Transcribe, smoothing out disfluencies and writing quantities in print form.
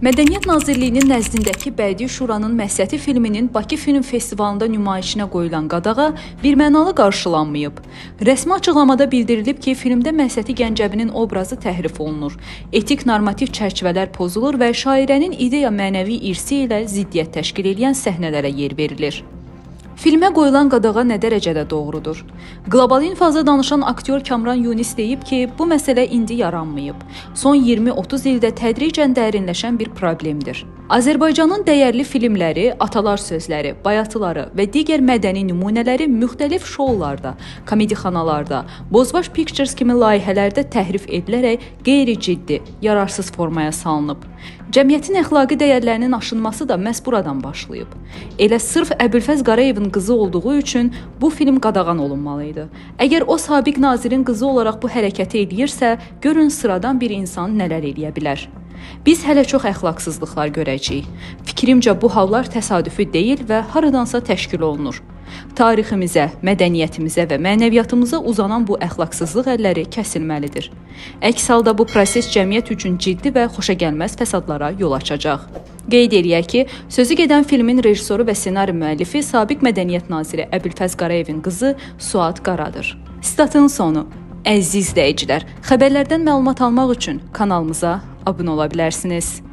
Mədəniyyət Nazirliyinin nəzdindəki Bədii Şuranın Məsəti filminin Bakı Film Festivalında nümayişinə qoyulan qadağa birmənalı qarşılanmayıb. Rəsmi açıqlamada bildirilib ki, filmdə Məsəti Gəncəvinin obrazı təhrif olunur, etik normativ çərçivələr pozulur və şairənin ideya mənəvi irsi ilə ziddiyyət təşkil edən səhnələrə yer verilir. Filmə qoyulan qadağa nə dərəcədə doğrudur? Qlobal İnfoza danışan aktyor Kamran Yunis deyib ki, bu məsələ indi yaranmayıb. Son 20-30 ildə tədricən dərinləşən bir problemdir. Azərbaycanın dəyərli filmləri, atalar sözləri, bayatıları və digər mədəni nümunələri müxtəlif şoularda, komediyxanalarda, Bozbaş Pictures kimi layihələrdə təhrif edilərək qeyri-ciddi, yararsız formaya salınıb. Cəmiyyətin əxlaqi dəyərlərinin aşınması da məhz buradan başlayıb. Elə sırf Əbülfəz Qarayevin qızı olduğu üçün bu film qadağan olunmalı idi. Əgər o sabiq nazirin qızı olaraq bu hərəkəti edirsə, görün sıradan bir insan nələr eləyə bilər. Biz hələ çox əxlaqsızlıqlar görəcəyik. Fikrimcə bu hallar təsadüfi deyil və haradansa təşkil olunur. Tariximizə, mədəniyyətimizə və mənəviyyatımıza uzanan bu əxlaqsızlıq əlləri kəsilməlidir. Əks halda bu proses cəmiyyət üçün ciddi və xoşagəlməz fəsadlara yol açacaq. Qeyd eləyək ki, sözü gedən filmin rejissoru və ssenari müəllifi sabiq Mədəniyyət naziri Əbülfəz Qarayevin qızı Suad Qaradır. Statın sonu. Əziz izləyicilər, xəbərlərdən məlumat almaq üçün kanalımıza abunə ola bilərsiniz.